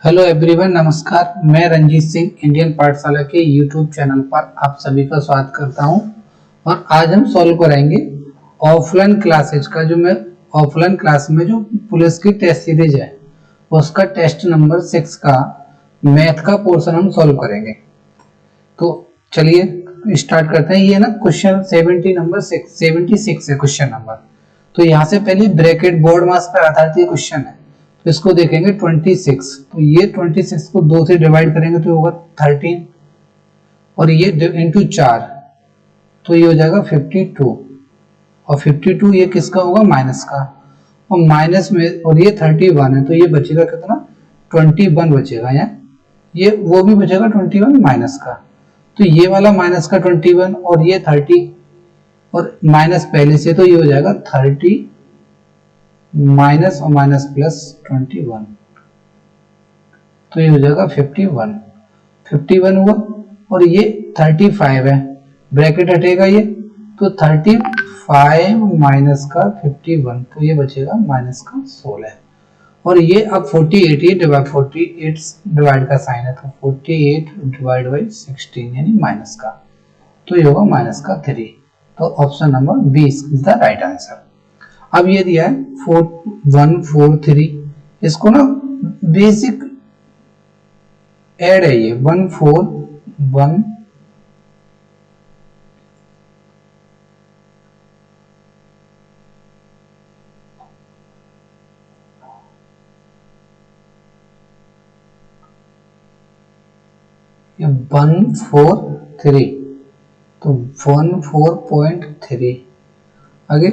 Hello everyone, नमस्कार। मैं Ranjit Singh Indian पाठशाला के यूट्यूब चैनल पर आप सभी का स्वागत करता हूं। और आज हम सॉल्व कराएंगे ऑफलाइन क्लासेज का। जो मैं ऑफलाइन क्लास में जो पुलिस की टेस्ट सीरीज है उसका टेस्ट नंबर 6 का मैथ का पोर्शन हम सॉल्व करेंगे। तो चलिए स्टार्ट करते हैं। ये ना क्वेश्चन 76 है क्वेश्चन नंबर। तो यहाँ से पहले ब्रैकेट बोर्ड मास पर आधारित ये क्वेश्चन है, तो इसको देखेंगे 26। तो ये 26 को 2 से डिवाइड करेंगे तो होगा 13, और ये इंटू 4 तो ये हो जाएगा 52, और 52 ये किसका होगा, माइनस का। और माइनस में, और ये 31 है तो ये बचेगा कितना, 21 बचेगा। यहाँ ये वो भी बचेगा 21 माइनस का। तो ये वाला माइनस का 21 और ये 30, और माइनस पहले से तो ये हो जाएगा 30 माइनस और माइनस प्लस 21, तो ये हो जाएगा 51 हुआ। और ये 35 है, ब्रैकेट हटेगा ये, तो 35 माइनस का 51 तो ये बचेगा माइनस का 16। और ये अब 48 डिवाइड का साइन है, तो 48 डिवाइड बाई 16 यानी माइनस का, तो ये होगा माइनस का 3। तो option number B is the right answer. अब ये दिया है 4143, इसको ना बेसिक ऐड है ये 141 ये 143, तो 14.3 आगे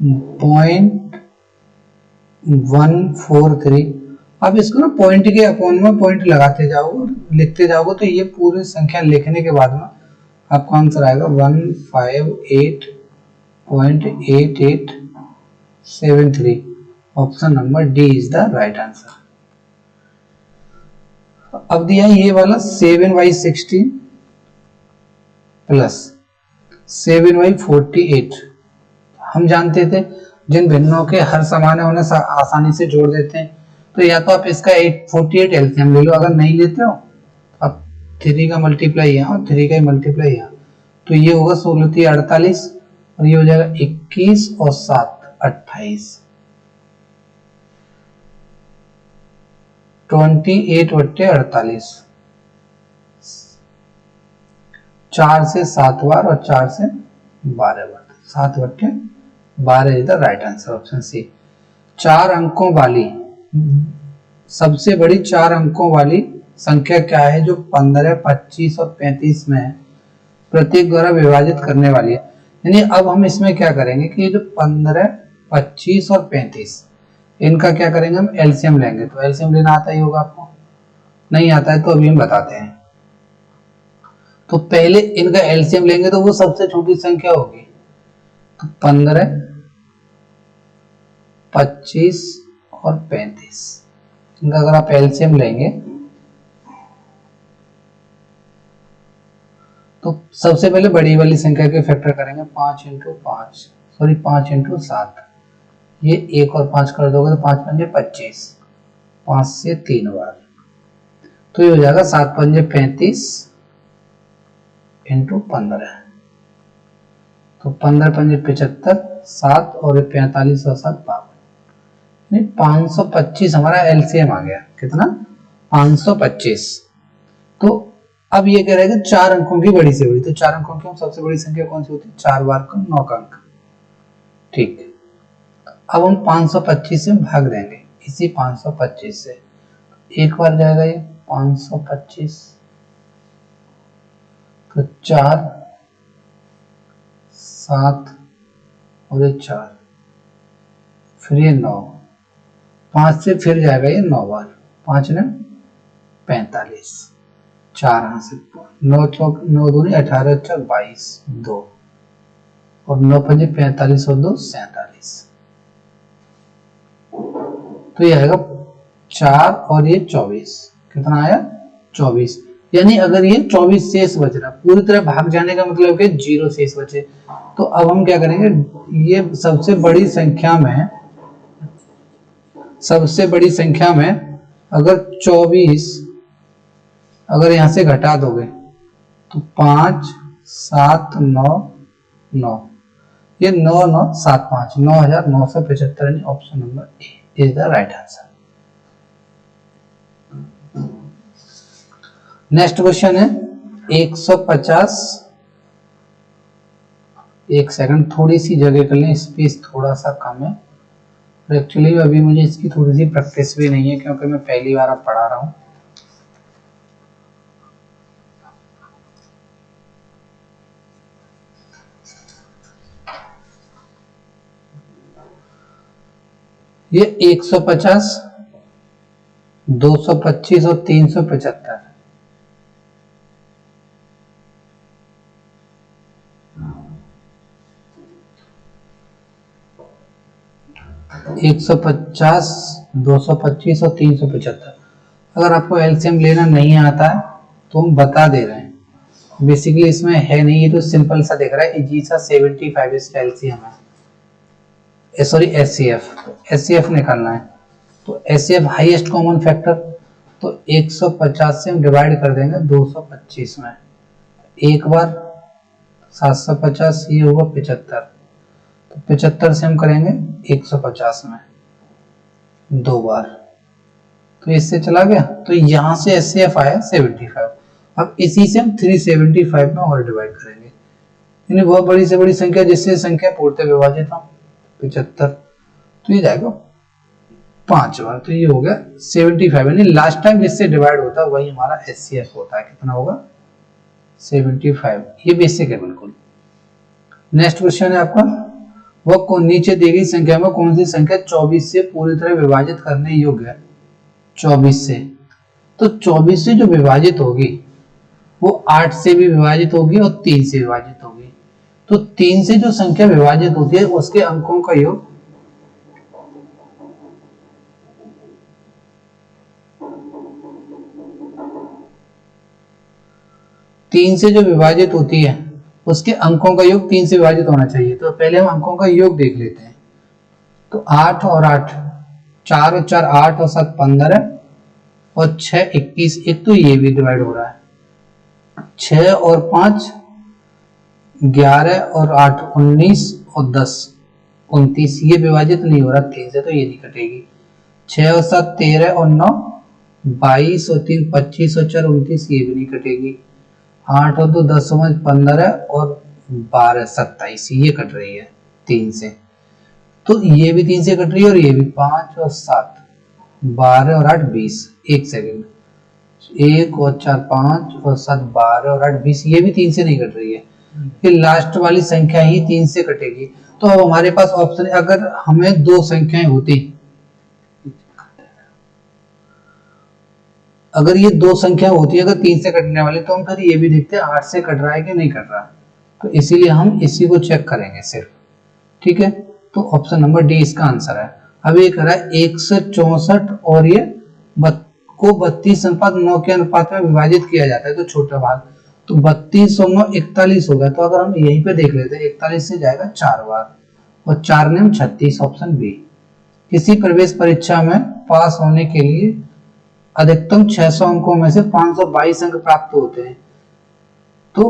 0.143। अब इसको ना पॉइंट के अपॉन में पॉइंट लगाते जाओगे, लिखते जाओगे, तो ये पूरी संख्या लिखने के बाद में आपका आंसर आएगा 158.8873। Option number D is the right answer. अब दिया ये वाला 7/16 प्लस 7/48। हम जानते थे जिन भिन्नों के हर समान है उन्हें आसानी से जोड़ देते हैं। तो या तो आप इसका 48 एलसीएम ले लो, अगर नहीं लेते हो अब 3 का मल्टीप्लाई यहाँ और 3 का मल्टीप्लाई यहाँ, तो ये होगा 16 48, और ये हो जाएगा 21 और 7 28, 28/48। 4 से 7 बार और 4 से 12 बार, 7/12 is the right answer, option C. 4 अंकों वाली सबसे बड़ी 4 अंकों वाली संख्या क्या है जो 15, 25 और 35 में प्रत्येक द्वारा विभाजित करने वाली है। यानी अब हम इसमें क्या करेंगे कि जो 15, 25 और 35 इनका क्या करेंगे, हम एलसीएम लेंगे। तो एलसीएम लेना आता ही होगा आपको, नहीं आता है तो अभी हम बताते हैं। तो पहले इनका एलसीएम लेंगे तो वो सबसे छोटी संख्या होगी, तो 15, 25 और 35 इनका अगर आप एलसीएम लेंगे तो सबसे पहले बड़ी वाली संख्या के फैक्टर करेंगे, 5 × 7। ये 1 और 5 कर दोगे तो 5 पंजे 25, 5 से 3 बार, तो ये हो जाएगा 7 पंजे 35 × 15, तो 15 पंजे 75, 7 और 45 और 7 52, 525 हमारा एलसीएम आ गया। कितना, 525। तो अब ये कह रहा है कि 4 अंकों की बड़ी से बड़ी, तो 4 अंकों की हम सबसे बड़ी संख्या कौन सी होती है, 4 बार का 9 का अंक। ठीक, अब हम 525 से भाग देंगे, इसी 525 से एक बार जाएगा ये 525, तो 4 7 और 4, फिर ये 9, 5 से फिर जाएगा ये 9 बार, 5 ने 45, 4 हाथ से 9 चौक 9 दूनी 18 चौक 22, 2 और 9 पंजे 45 और 2 47, तो ये आएगा 4 और ये 24, कितना आया 24। यानी अगर ये 24 शेष बच रहा, पूरी तरह भाग जाने का मतलब कि 0 शेष बचे। तो अब हम क्या करेंगे, ये सबसे बड़ी संख्या में अगर 24 अगर यहां से घटा दोगे तो 5 7 9 9, ये 9975 9975 option number A is the right answer. Next question है 150। एक सेकंड, थोड़ी सी जगह कर लें, स्पेस थोड़ा सा कम है। एक्चुअली अभी मुझे इसकी थोड़ी सी प्रैक्टिस भी नहीं है क्योंकि मैं पहली बार अब पढ़ा रहा हूं। ये 150, 225 और 375। एक 150, 225 और 375। अगर आपको एलसीएम लेना नहीं आता है तो हम बता दे रहे हैं, बेसिकली इसमें है नहीं, ये तो सिंपल सा दिख रहा है। जी सा 75 इसका एलसीएम है, सॉरी एचसीएफ निकालना है। तो एचसीएफ हाईएस्ट कॉमन फैक्टर, तो 150 से हम डिवाइड कर देंगे 225 में, एक बार 750, ये होगा 75, तो 75 से हम करेंगे 150 में दो बार, तो इससे चला गया। तो यहां से एचसीएफ आया 75। अब इसी से हम 375 में और डिवाइड करेंगे, यानी बहुत बड़ी से बड़ी संख्या जिससे संख्या पूर्णतः विभाजित हो 75, तो ये जाएगा 5 बार, तो ये हो गया 75। यानी लास्ट टाइम जिससे डिवाइड होता है वही हमारा एचसीएफ होता है। कितना होगा? 75। ये बेसिक है बिल्कुल। नेक्स्ट क्वेश्चन है आपका, वह नीचे दी गई संख्या में कौन सी संख्या 24 से पूरी तरह विभाजित करने योग्य है? 24 से, तो 24 से जो विभाजित होगी वो 8 से भी विभाजित होगी और 3 से विभाजित होगी। तो 3 से जो संख्या विभाजित होती है उसके अंकों का योग 3 से जो विभाजित होती है उसके अंकों का योग 3 से विभाजित होना चाहिए। तो पहले हम अंकों का योग देख लेते हैं। तो 8 और 8, 4 और 4 8 और 7 15 और 6 21, एक तो ये भी डिवाइड हो रहा है। 6 और 5 11 और 8 19 और 10 29, ये विभाजित नहीं हो रहा 3 से, तो ये नहीं कटेगी। 6 और 7 13 और 9 22 और 3 25 और 4 29, ये भी नहीं कटेगी। 8 और 2 10 और 15 और 12 27, ये कट रही है 3 से, तो ये भी 3 से कट रही है और ये भी। 5 और 7 12 और 8 20, एक सेकेंड, 1 और 4 5 और 7 12 और 8 20, ये भी 3 से नहीं कट रही है। फिर लास्ट वाली संख्या ही 3 से कटेगी। तो अब हमारे पास ऑप्शन, अगर हमें दो संख्याएं होती, अगर ये दो संख्या होती है अगर 3 से कटने वाली, तो हम फिर ये भी देखते हैं 8 से कट रहा है कि नहीं कट रहा, तो इसीलिए हम इसी को चेक करेंगे सिर्फ। ठीक है, तो ऑप्शन नंबर डी इसका आंसर है। अब ये कह रहा है 164 और ये को 32:9 के अनुपात में विभाजित किया जाता है, तो छोटा भाग, तो 32 और 9 41 हो गया। तो अगर हम यहीं पे देख लेते हैं 41 से जाएगा 4 बार और 4 ने 36, ऑप्शन बी। किसी प्रवेश परीक्षा में पास होने के लिए अधिकतम 600 अंकों में से 522 अंक प्राप्त होते हैं, तो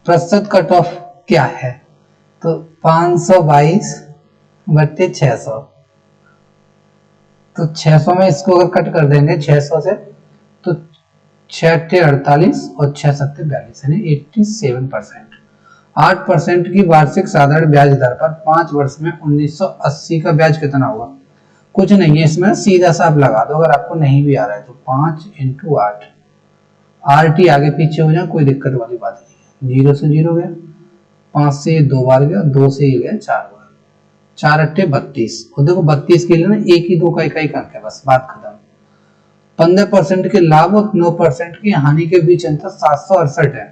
प्रतिशत कट ऑफ क्या है? तो 522 बट्टे 600, तो 600 में इसको अगर कट कर देंगे 600 से, तो 6 48 और 6 7 42, यानी 87%। 8% की वार्षिक साधारण ब्याज दर पर 5 वर्ष में 1980 का ब्याज कितना होगा? कुछ नहीं है इसमें, सीधा सा आप लगा दो अगर आपको नहीं भी आ रहा है तो। 5 × 8, RT आगे पीछे हो जाए कोई दिक्कत वाली बात नहीं है। 0 से 0 गया, 5 से 2 बार गया, 2 से ये गया 4 बार, 4 8 32, और देखो 32 के लिए ना एक ही 2 का इकाई अंक है, बस बात खत्म। 15% के लाभ और 9% की हानि के बीच अंतर 768 है।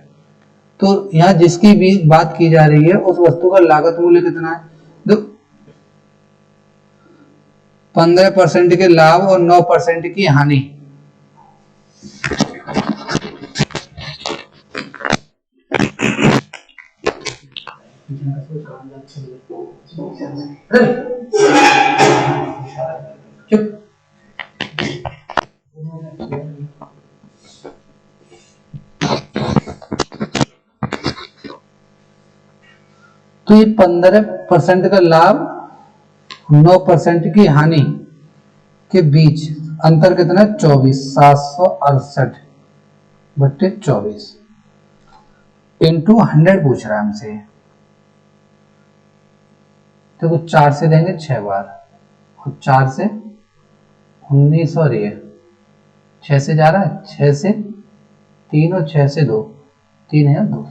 तो यहाँ जिसकी भी बात की जा रही है उस वस्तु का लागत मूल्य कितना है? 15% के लाभ और 9% की हानि, चुप। तो ये 15% का लाभ 9% की हानि के बीच अंतर कितना? 24, 768 बट्टे 24 इंटू 100 पूछ रहा है हमसे। देखो 4 से देंगे 6 बार, और 4 से 19, और ये 6 से जा रहा है, 6 से 3 और 6 से 2, 3,200।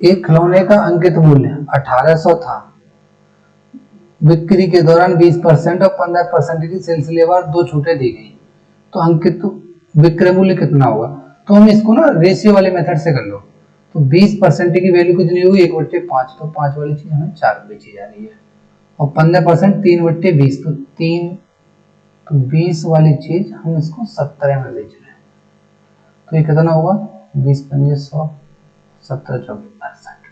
एक खिलौने का अंकित मूल्य 1800 था। बिक्री के दौरान 20% और 15% की सिलसिलेवार दो छूटें दी गई, तो अंकित विक्रय मूल्य कितना होगा? तो हम इसको ना रेशियो वाले मेथड से कर लो। तो 20% की वैल्यू कितनी होगी? 1/5, तो 5 वाली चीज हमें 4 में बेची जा रही है, और 15% 3/20, तो 3, तो 20 वाली चीज हम इसको 17 में बेच रहे हैं। तो ये कितना होगा? 20 पंजे 100, 17 चौके 68,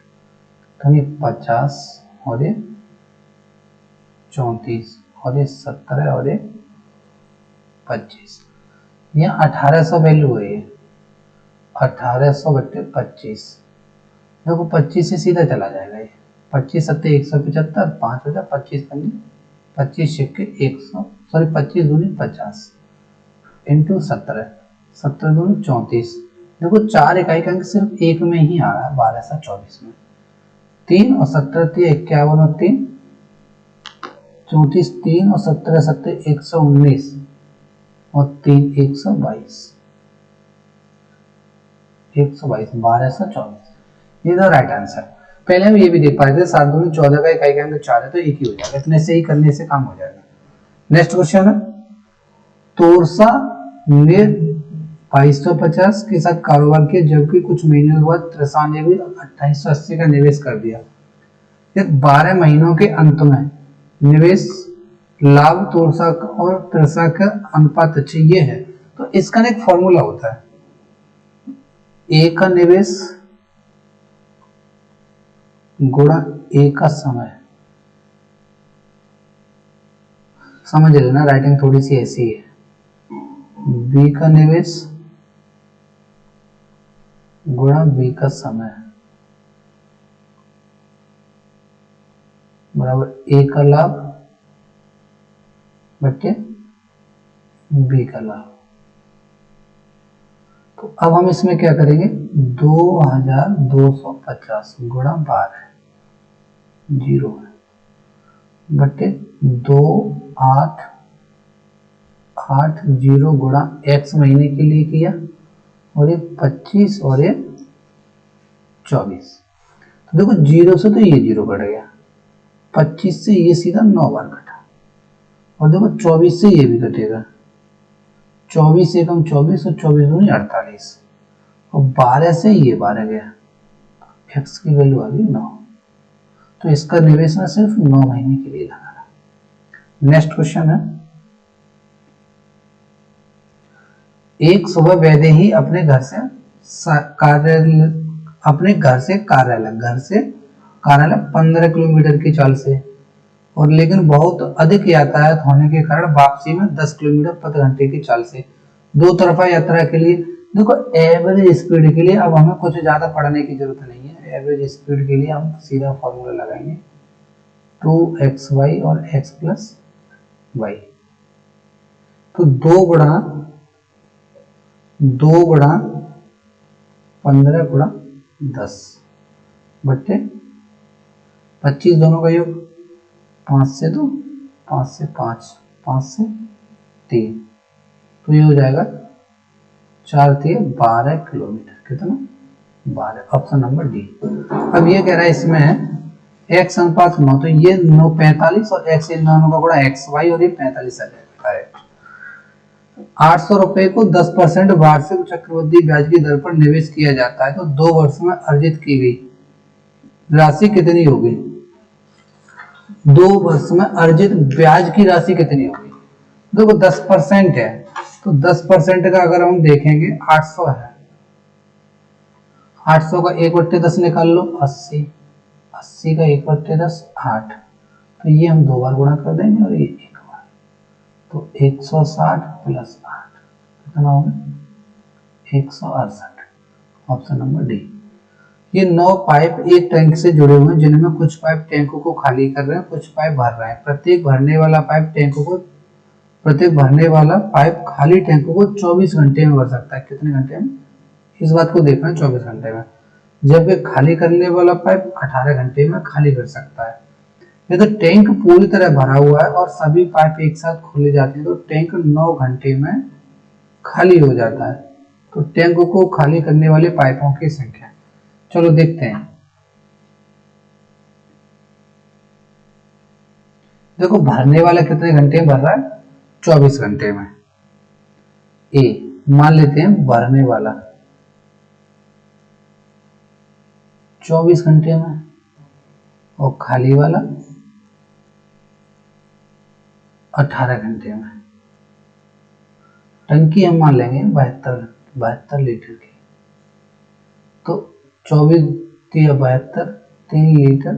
तो ये 50 और ये 34 और ये 17 और ये 25। यहाँ 1800 वैल्यू है, 1800 बट्टे 25। देखो 25 से सीधा चला जाएगा ये, 25 सत्ते 175, 5 हो जाए 25 पंजे 25 छिक्के 100, सॉरी 25 दूनी 50 इंटू 17, 17 दूनी 34। देखो 4 इकाई का अंक सिर्फ एक में ही आ रहा है, 1224 में। 3 और 17 51 और 3 34, 3 और 17 सत्ते 119 और 3 122, 1224। ये तो राइट आंसर। पहले हम ये भी देख पाए थे 7 दूनी 14 का इकाई का अंक 4 है, तो एक ही हो जाएगा। इतने से ही करने से काम हो जाएगा। नेक्स्ट क्वेश्चन है, तोरसा ने 2250 के साथ कारोबार किया, जबकि कुछ महीनों के बाद त्रिषा ने भी 2880 का निवेश कर दिया। 12 महीनों के अंत में निवेश लाभ तोरसा और त्रिषा का अनुपात चाहिए है, तो इसका एक फॉर्मूला होता है, ए का निवेश गुणा ए का समय। समझ लेना, राइटिंग थोड़ी सी ऐसी है। बी का निवेश गुणा बी का समय बराबर ए का लाभ बटे बी का लाभ। तो अब हम इसमें क्या करेंगे? 2250 गुणा 12 0 है बटे 2880 गुणा x महीने के लिए किया, और ये 25 और ये 24। तो देखो 0 से तो ये 0 कट गया, 25 से ये सीधा 9 बार कटा, और देखो 24 से ये भी कटेगा, 24 एकम 24 और 24 दूनी 48, और 12 से ये 12 गया, x की वैल्यू आ गई 9। तो इसका निवेश में सिर्फ 9 महीने के लिए लगाना। नेक्स्ट क्वेश्चन है, एक सुबह वैदेही अपने घर से कार्यालय 15 किलोमीटर की चाल से, और लेकिन बहुत अधिक यातायात होने के कारण वापसी में 10 किलोमीटर प्रति घंटे की चाल से, दो तरफा यात्रा के लिए। देखो एवरेज स्पीड के लिए अब हमें कुछ ज्यादा पढ़ने की जरूरत नहीं है। एवरेज स्पीड के लिए हम सीधा फॉर्मूला लगाएंगे 2xy और x प्लस y। तो 2 गुणा 15 गुणा 10 बट्टे 25, दोनों का योग 5 से 2, 5 से 5, 5 से 3, तो ये हो जाएगा 4 3 12 किलोमीटर। कितना? 12, ऑप्शन नंबर डी। अब ये कह रहा है इसमें x अनुपात 9, तो ये 9 45 और x इन दोनों का गुणा xy, और ये 45 आ जाएगा करेक्ट। 800 रुपए को 10% वार्षिक चक्रवृद्धि ब्याज की दर पर निवेश किया जाता है, तो 2 वर्ष में अर्जित की गई राशि कितनी होगी? 2 वर्ष में अर्जित ब्याज की राशि कितनी होगी? देखो 10% है, तो 10% का अगर हम देखेंगे 800 है, 800 का 1/10 निकाल लो 80, 80 का 1/10 8, तो ये हम 2 बार गुणा कर देंगे और ये 1 बार, तो 160 प्लस 8 कितना होगा 168, ऑप्शन नंबर डी। ये 9 पाइप एक टैंक से जुड़े हुए हैं जिनमें कुछ पाइप टैंकों को खाली कर रहे हैं, कुछ पाइप भर रहे हैं। प्रत्येक भरने वाला पाइप खाली टैंकों को 24 घंटे में भर सकता है। कितने घंटे में, इस बात को देखना है, 24 घंटे में। जबकि खाली करने वाला पाइप 18 घंटे में खाली कर सकता है। यदि टैंक पूरी तरह भरा हुआ है और सभी पाइप एक साथ खोले जाते हैं तो टैंक 9 घंटे में खाली हो जाता है। तो टैंक को खाली करने वाले पाइपों की संख्या, चलो देखते हैं। देखो भरने वाला कितने घंटे में भर रहा है, 24 घंटे में। ए मान लेते हैं भरने वाला 24 घंटे में और खाली वाला 18 घंटे में। टंकी हम मान लेंगे 72 लीटर की, तो 24 या 72 3 लीटर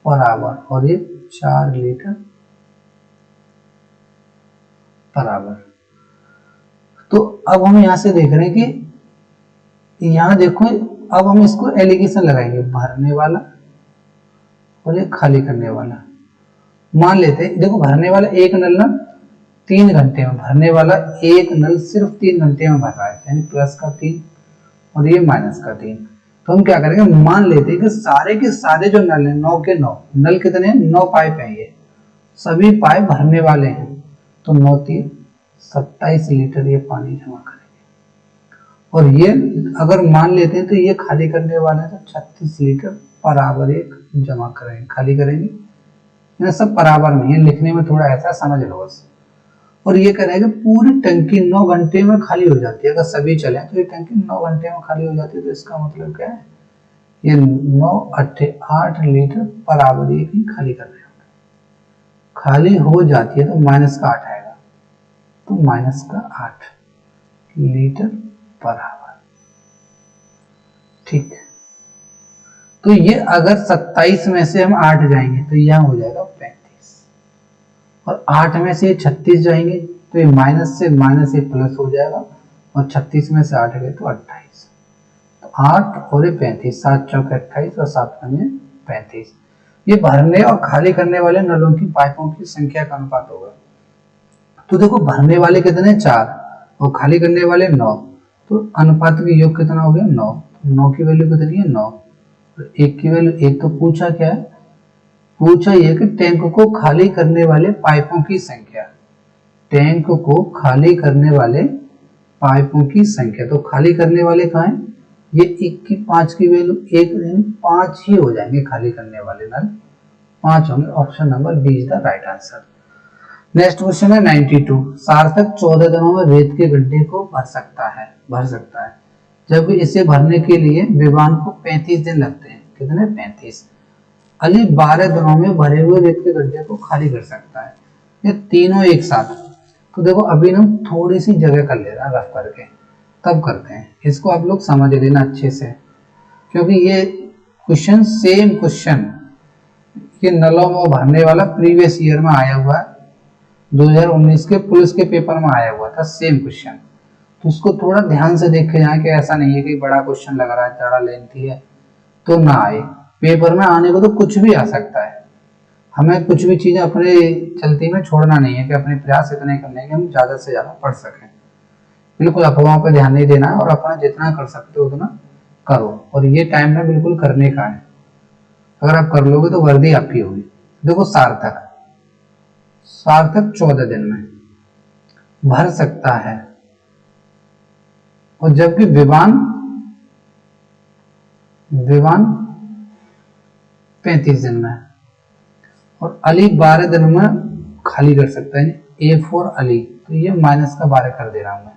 पर आवर और ये 4 लीटर पर आवर। तो अब हम यहां से देख रहे हैं कि यहां देखो, अब हम इसको एलिगेशन लगाएंगे, भरने वाला और ये खाली करने वाला। मान लेते हैं, देखो भरने वाला एक नल ना 3 घंटे में, भरने वाला एक नल सिर्फ 3 घंटे में भर रहा है, यानी प्लस का 3 और ये माइनस का 3। तो हम क्या करेंगे, मान लेते हैं कि सारे के सारे जो नल हैं 9 के 9 नल, कितने हैं 9 पाइप हैं, ये सभी पाइप भरने वाले हैं। तो 9 3 27 लीटर ये पानी जमा करेंगे। और ये अगर मान लेते हैं तो ये खाली करने वाले हैं, तो 36 लीटर पर आवर एक जमा करेंगे, खाली करेंगे। ये सब बराबर में है, लिखने में थोड़ा ऐसा समझ लो बस। और ये कह रहा है कि पूरी टंकी 9 घंटे में खाली हो जाती है। अगर सभी चले तो ये टंकी 9 घंटे में खाली हो जाती है। तो इसका मतलब क्या है, ये 9 8 लीटर पर आवर एक ही खाली कर रहे होंगे। खाली हो जाती है तो माइनस का 8 आएगा, तो माइनस का 8 लीटर पर आवर। ठीक है, तो ये अगर 27 में से हम 8 जाएंगे तो यहाँ हो जाएगा 35, और 8 में से 36 जाएंगे तो ये माइनस से माइनस ये प्लस हो जाएगा, और 36 में से 8 गए तो 28। तो 8 और ये 35, 7 चौक 28 और 7 पंजे 35। ये भरने और खाली करने वाले नलों की पाइपों की संख्या का अनुपात होगा। तो देखो भरने वाले कितने 4 और खाली करने वाले 9, तो अनुपात का योग कितना हो गया 9। 9 की वैल्यू कितनी है 9, एक की वैल्यू एक। तो पूछा क्या है, पूछा यह कि टैंक को खाली करने वाले पाइपों की संख्या, टैंक को खाली करने वाले पाइपों की संख्या। तो खाली करने वाले कहाँ है, ये 1 की 5 की वैल्यू 1 5 ही हो जाएंगे, खाली करने वाले नल 5 होंगे। Option number B is the right answer. Next question है 92। सार्थक 14 दिनों में रेत के गड्ढे को भर सकता है, जबकि इसे भरने के लिए विवान को 35 दिन लगते हैं। कितने 35। अली 12 दिनों में भरे हुए रेत के गड्ढे को खाली कर सकता है। ये तीनों एक साथ। तो देखो अभी हम थोड़ी सी जगह कर ले रहा है रफ करके, तब करते हैं। इसको आप लोग समझ लेना अच्छे से, क्योंकि ये क्वेश्चन सेम क्वेश्चन ये नलों में भरने वाला प्रीवियस ईयर में आया हुआ है, 2019 के पुलिस के पेपर में आया हुआ था सेम क्वेश्चन। तो उसको थोड़ा ध्यान से देखे जाए कि ऐसा नहीं है कि बड़ा क्वेश्चन लग रहा है, ज़्यादा लेंथी है तो ना आए। पेपर में आने को तो कुछ भी आ सकता है। हमें कुछ भी चीजें अपने चलती में छोड़ना नहीं है कि अपने प्रयास इतने करने हैं कि हम ज्यादा से ज्यादा पढ़ सकें। बिल्कुल अफवाहों पर ध्यान नहीं देना है और अपना जितना कर सकते हो उतना करो। और ये टाइम में बिल्कुल करने का है, अगर आप कर लोगे तो वर्दी आपकी होगी। देखो सार्थक 14 दिन में भर सकता है, और जबकि विवान 35 दिन में, और अली 12 दिन में खाली कर सकता है। ए फॉर अली, तो ये माइनस का 12 कर दे रहा हूं मैं।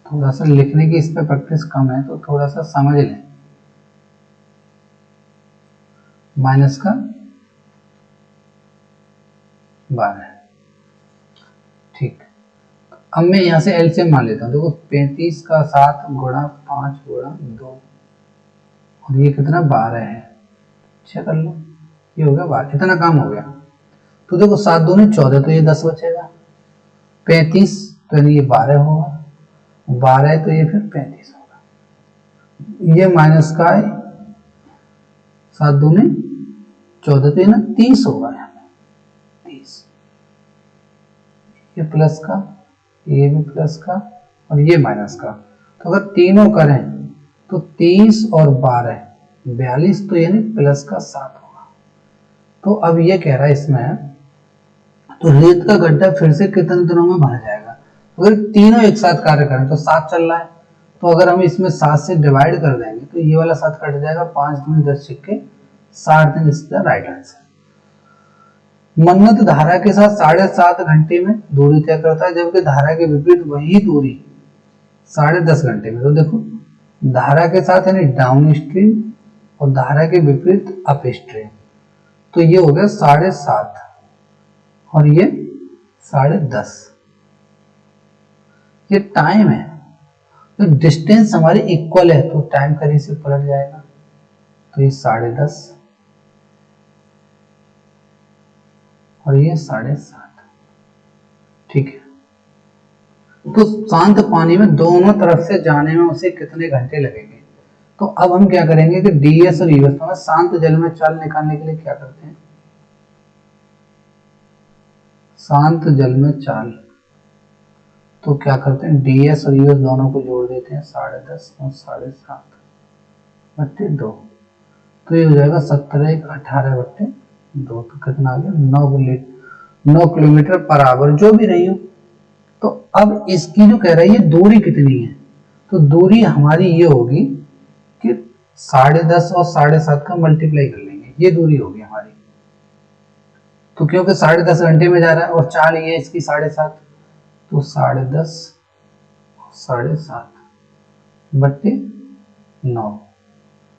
थोड़ा सा लिखने की इस पे प्रैक्टिस कम है तो थोड़ा सा समझ लें। माइनस का 12, ठीक। अब मैं यहाँ से एलसीएम मान लेता हूँ। देखो 35 का 7 गुणा 5 गुणा 2 और ये कितना 12 है। अच्छा कर लो, ये हो गया 12, इतना काम हो गया। तो देखो 7 दूनी 14, तो ये 10 बचेगा। 35 तो यानी ये 12 होगा, 12 है तो ये फिर 35 होगा। ये माइनस का है, 7 दूनी 14 तो ये ना 30 होगा यहाँ पे 30। ये प्लस का, ये भी प्लस का और ये माइनस का। तो अगर तीनों करें तो 30 और 12 42, तो यानी प्लस का 7 होगा। तो अब ये कह रहा है इसमें, तो रेत का गड्ढा फिर से कितने दिनों में भर जाएगा। अगर तीनों एक साथ कार्य करें तो 7 चल रहा है, तो अगर हम इसमें 7 से डिवाइड कर देंगे तो ये वाला 7 कट जाएगा। 5 दूनी 10 छिक्के 60 दिन, इसका राइट आंसर। मन्नत धारा के साथ 7.5 घंटे में दूरी तय करता है, जबकि धारा के विपरीत वही दूरी 10.5 घंटे में। तो देखो धारा के साथ यानी डाउन स्ट्रीम और धारा के विपरीत अप स्ट्रीम, तो ये हो गया 7.5 और ये 10.5। ये टाइम है, तो डिस्टेंस हमारी इक्वल है तो टाइम करीब से पलट जाएगा। तो ये 10.5 और ये 7.5, ठीक है। तो शांत पानी में दोनों तरफ से जाने में उसे कितने घंटे लगेंगे। तो अब हम क्या करेंगे कि डीएस और यूएस में शांत जल में चाल निकालने के लिए क्या करते हैं, शांत जल में चाल, तो क्या करते हैं डीएस और यूएस दोनों को जोड़ देते हैं 10.5 और 7.5 बट्टे 2, तो ये हो जाएगा 17 1 18 बट्टे 2, तो कितना आ गया 9 किलोमीटर पर आवर, जो भी रही हो। तो अब इसकी जो कह रही है दूरी कितनी है, तो दूरी हमारी ये होगी कि 10.5 और 7.5 का मल्टीप्लाई कर लेंगे, ये दूरी होगी हमारी। तो क्योंकि 10.5 घंटे में जा रहा है और चाल ये इसकी 7.5, तो 10.5 7.5 बट्टे 9,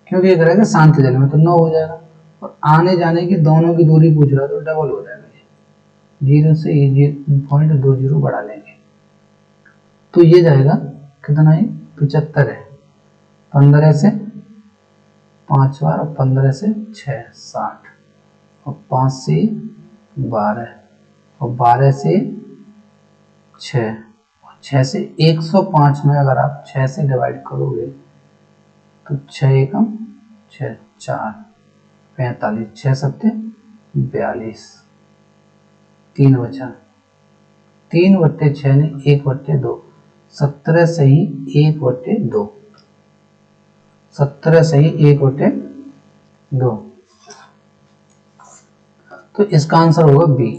क्योंकि ये करेगा शांत जल में तो 9 हो जाएगा। और आने जाने की दोनों की दूरी पूछ रहा है तो डबल हो जाएगा, 0 से 0.20 बढ़ा लेंगे तो ये जाएगा कितना है 75 है। 15 से 5 बार और 15 से 6 60 और 5 से 12 और 12 से 6 और 6 से 105 में अगर आप 6 से डिवाइड करोगे तो 6 एकम 6 4 45 6 सत्ते 42, 3 बचा 3 बट्टे 6 ने 1 बट्टे 2, 17 सही 1 बट्टे 2, 17 सही 1 बट्टे 2, तो इसका आंसर होगा बी।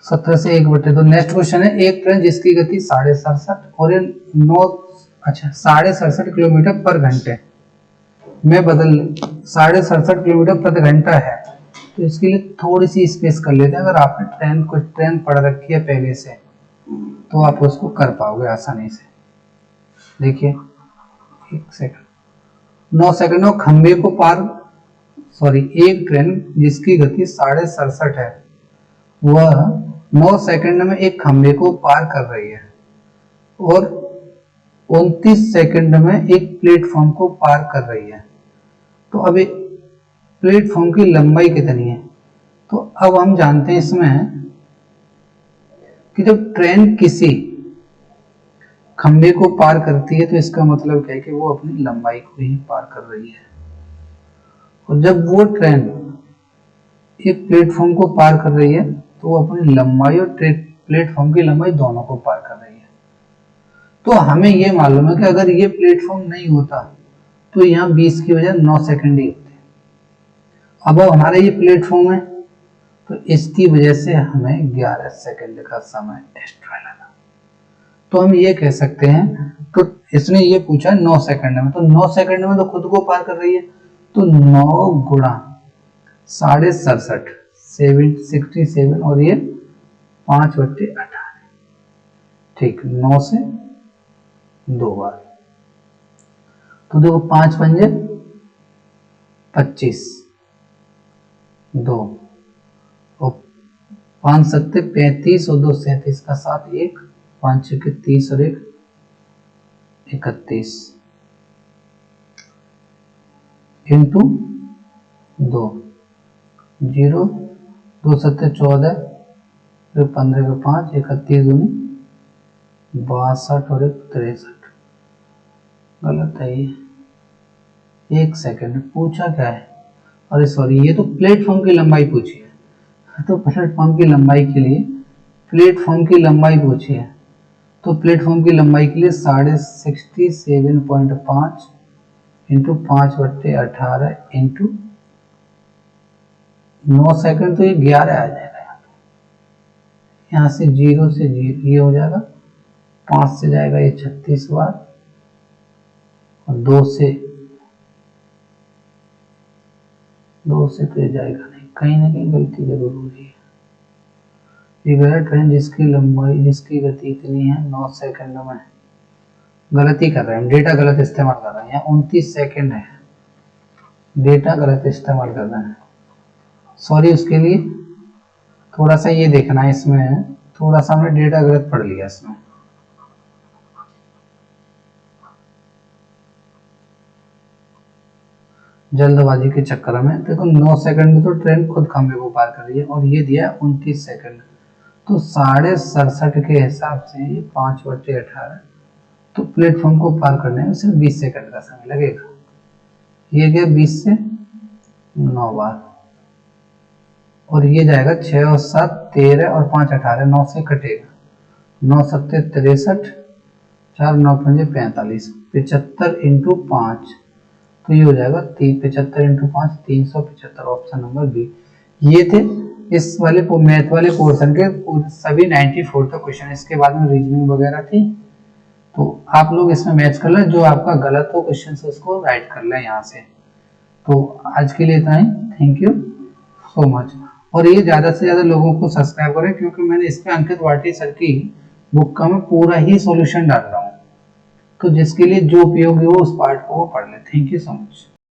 सत्रह से 1 बटे 2। नेक्स्ट क्वेश्चन है, एक ट्रेन जिसकी गति 67.5 और ये 67.5 किलोमीटर पर घंटे में बदल 67.5 किलोमीटर प्रति घंटा है, तो इसके लिए थोड़ी सी स्पेस कर लेते हैं। अगर आपने कुछ ट्रेन पढ़ रखी है पहले से तो आप उसको कर पाओगे आसानी से। देखिए 1 सेकंड 9 सेकंड खंबे को पार एक ट्रेन जिसकी गति 67.5 है वह 9 सेकंड में एक खंबे को पार कर रही है और 29 सेकंड में एक प्लेटफॉर्म को पार कर रही है। तो अब प्लेटफॉर्म की लंबाई कितनी है, तो अब हम जानते हैं इसमें कि जब ट्रेन किसी खंबे को पार करती है तो इसका मतलब क्या है कि वो अपनी लंबाई को ही पार कर रही है, और जब वो ट्रेन एक प्लेटफॉर्म को पार कर रही है तो वो अपनी लंबाई और प्लेटफॉर्म की लंबाई दोनों को पार कर रही है। तो हमें ये मालूम है कि अगर ये प्लेटफॉर्म नहीं होता तो यहाँ 20 की वजह 9 सेकंड ही होते। अब हमारा ये प्लेटफॉर्म है तो इसकी वजह से हमें 11 सेकंड का समय एक्स्ट्रा लगा। तो हम ये कह सकते हैं, तो इसने ये पूछा 9 सेकंड में, तो 9 सेकंड में तो खुद को पार कर रही है, तो 9 गुणा 67.5 67 और ये 5/18, ठीक 9 से 2 बार। तो देखो 5 पंजे 25, 2 और 5 सत्ते 35 और 2 37 का 7, 1 5 छक्के 30 और 1 31 इंटू 2 0 2 सत्ते 14 फिर 15 के 5 31 दूनी 62 और 1 63। गलत है ये। 1 सेकंड पूछा क्या है, अरे सॉरी ये तो प्लेटफॉर्म की लंबाई पूछी है। तो प्लेटफॉर्म की लंबाई के लिए प्लेटफॉर्म की लंबाई पूछी है, तो प्लेटफॉर्म की लंबाई के लिए 67.5 इंटू 5/18 इंटू 9 सेकंड, तो ये 11 आ जाएगा। यहाँ से 0 से 0 ये हो जाएगा, 5 से जाएगा ये 36 बार और 2 से तो ये जाएगा नहीं, कहीं ना कहीं गलती जरूर हो रही है। ये गलत ट्रेन जिसकी गति इतनी है 9 सेकंड में, गलती कर रहे हैं, डेटा गलत इस्तेमाल कर रहे हैं। यहाँ 29 सेकंड है, डेटा गलत इस्तेमाल कर रहे हैं, सॉरी उसके लिए। थोड़ा सा ये देखना है, इसमें थोड़ा सा हमने डेटा गलत पढ़ लिया इसमें। जल्दबाजी के चक्कर में देखो 9 सेकंड में तो ट्रेन खुद खंबे को पार कर रही है, और ये दिया 29 सेकंड, तो 67.5 के हिसाब से ये 5/18, तो प्लेटफॉर्म को पार करने में सिर्फ 20 सेकंड का समय लगेगा। ये गया 20 से 9 बार, और ये जाएगा 6 और 7 13 और 5 18, 9 से कटेगा, 9 सत्ते 63, 4 9 पंजे 45, 75 इंटू 5, तो ये हो जाएगा 75 इंटू 5 375, ऑप्शन नंबर बी। ये थे इस वाले मैथ वाले पोर्शन के सभी 94 तक क्वेश्चन। इसके बाद में रीजनिंग वगैरह थी, तो आप लोग इसमें मैच कर लें, जो आपका गलत हो क्वेश्चन से उसको राइट कर लें यहाँ से। तो आज के लिए इतना ही, थैंक यू सो मच। और ये ज्यादा से ज्यादा लोगों को सब्सक्राइब करें, क्योंकि मैंने इस पे अंकित वाटी सर की बुक का मैं पूरा ही सॉल्यूशन डाल रहा हूँ, तो जिसके लिए जो उपयोगी हो उस पार्ट को वो पढ़ ले। Thank you so much.